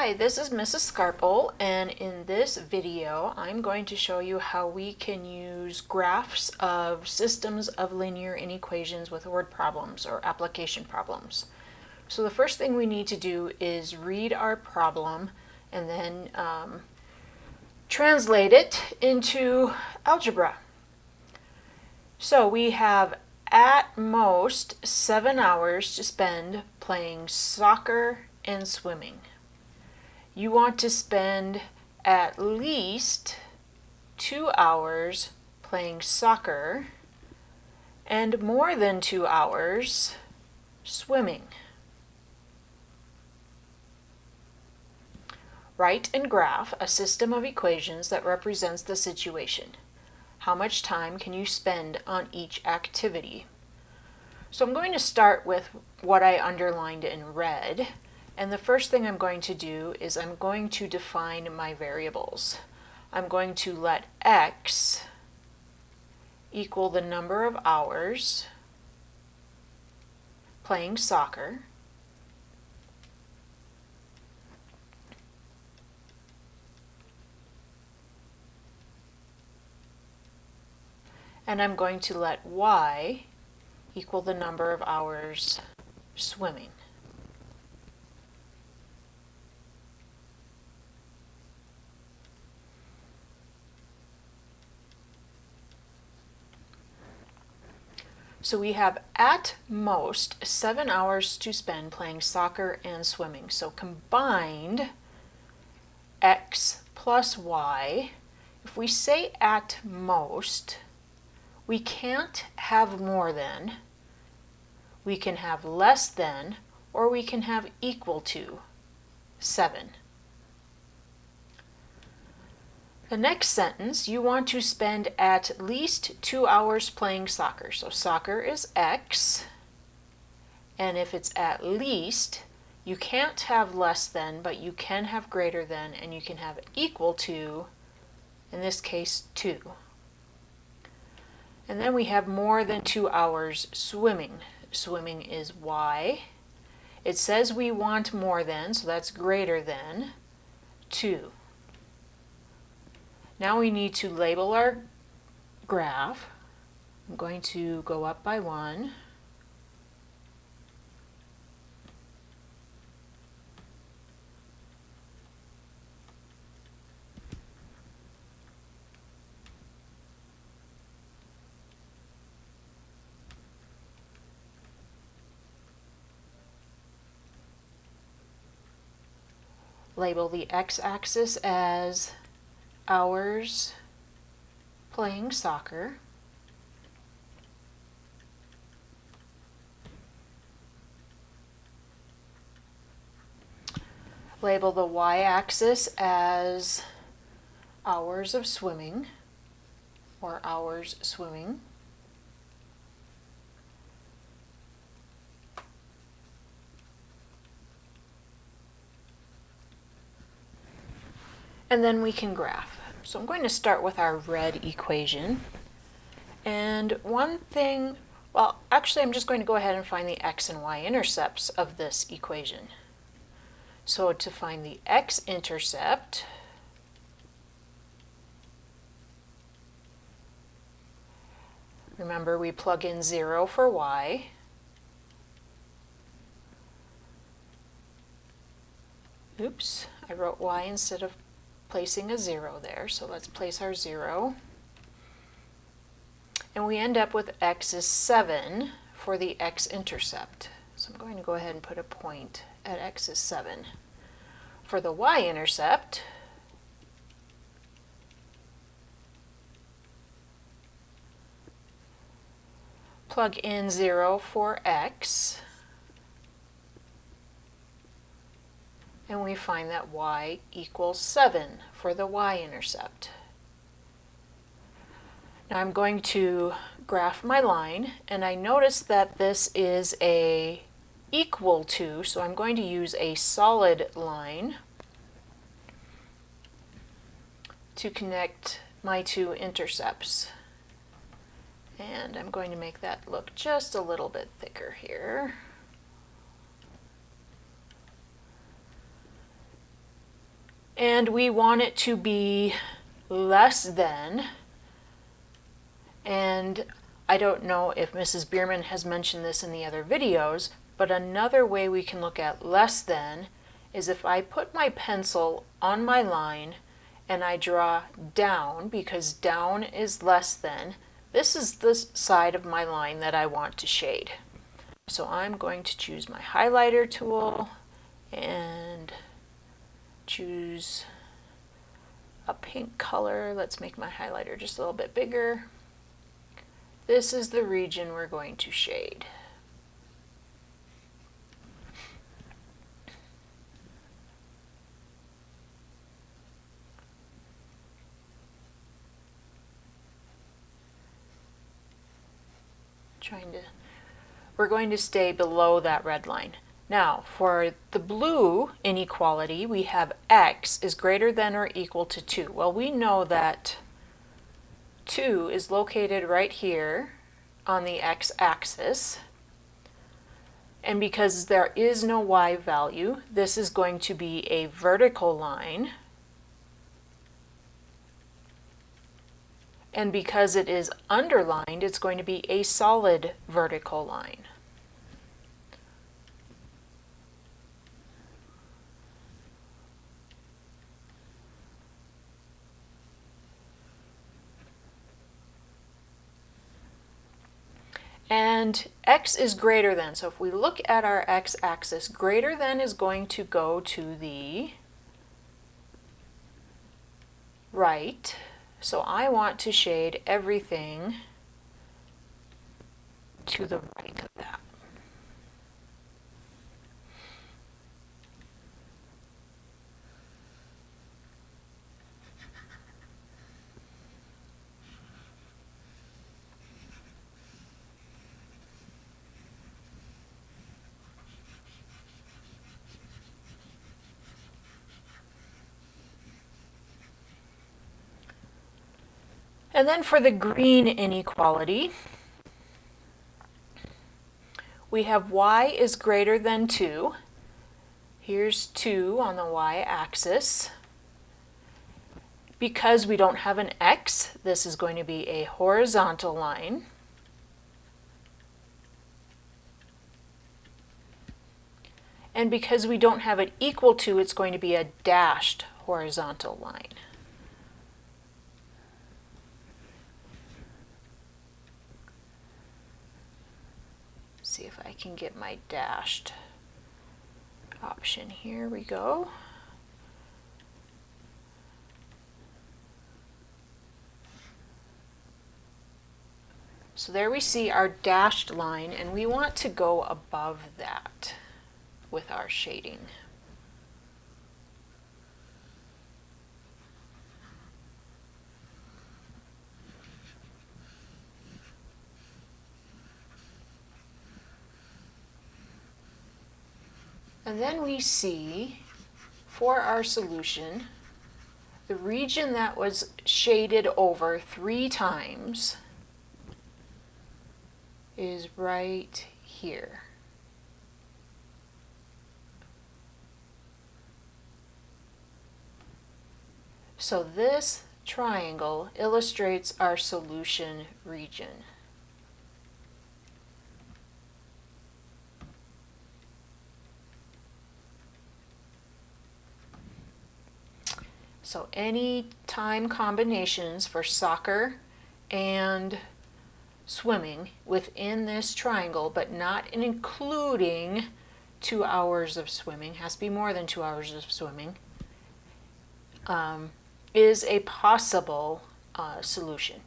Hi, this is Mrs. Scarpel, and in this video I'm going to show you how we can use graphs of systems of linear inequations with word problems or application problems. So the first thing we need to do is read our problem and then translate it into algebra. So we have at most 7 hours to spend playing soccer and swimming. You want to spend at least 2 hours playing soccer and more than 2 hours swimming. Write and graph a system of equations that represents the situation. How much time can you spend on each activity? So I'm going to start with what I underlined in red. And the first thing I'm going to do is I'm going to define my variables. I'm going to let x equal the number of hours playing soccer, and I'm going to let y equal the number of hours swimming. So we have at most 7 hours to spend playing soccer and swimming. So combined x plus y, if we say at most, we can't have more than, we can have less than, or we can have equal to 7. The next sentence, you want to spend at least 2 hours playing soccer. So soccer is x, and if it's at least, you can't have less than, but you can have greater than, and you can have equal to, in this case, 2. And then we have more than 2 hours swimming. Swimming is y. It says we want more than, so that's greater than 2. Now we need to label our graph. I'm going to go up by 1. Label the x-axis as hours playing soccer. Label the y-axis as hours of swimming, or hours swimming. And then we can graph. So I'm going to start with our red equation. And one thing, well, actually I'm just going to go ahead and find the x and y intercepts of this equation. So to find the x-intercept, remember we plug in 0 for y. Oops, I wrote y instead of placing a 0 there, so let's place our 0. And we end up with x is 7 for the x-intercept. So I'm going to go ahead and put a point at x is 7. For the y-intercept, plug in 0 for x, and we find that y equals 7 for the y-intercept. Now I'm going to graph my line, and I notice that this is a equal to, so I'm going to use a solid line to connect my two intercepts. And I'm going to make that look just a little bit thicker here. And we want it to be less than, and I don't know if Mrs. Bierman has mentioned this in the other videos, but another way we can look at less than is if I put my pencil on my line and I draw down, because down is less than, this is the side of my line that I want to shade. So I'm going to choose my highlighter tool and choose a pink color. Let's make my highlighter just a little bit bigger. This is the region we're going to shade. We're going to stay below that red line. Now, for the blue inequality, we have x is greater than or equal to 2. Well, we know that 2 is located right here on the x-axis. And because there is no y value, this is going to be a vertical line. And because it is underlined, it's going to be a solid vertical line. And x is greater than, so if we look at our x-axis, greater than is going to go to the right. So I want to shade everything to the right of that. And then for the green inequality, we have y is greater than 2. Here's 2 on the y-axis. Because we don't have an x, this is going to be a horizontal line. And because we don't have it equal to, it's going to be a dashed horizontal line. See if I can get my dashed option. Here we go. So there we see our dashed line, and we want to go above that with our shading. And then we see, for our solution, the region that was shaded over 3 times is right here. So this triangle illustrates our solution region. So any time combinations for soccer and swimming within this triangle, but not including 2 hours of swimming, has to be more than 2 hours of swimming, is a possible solution.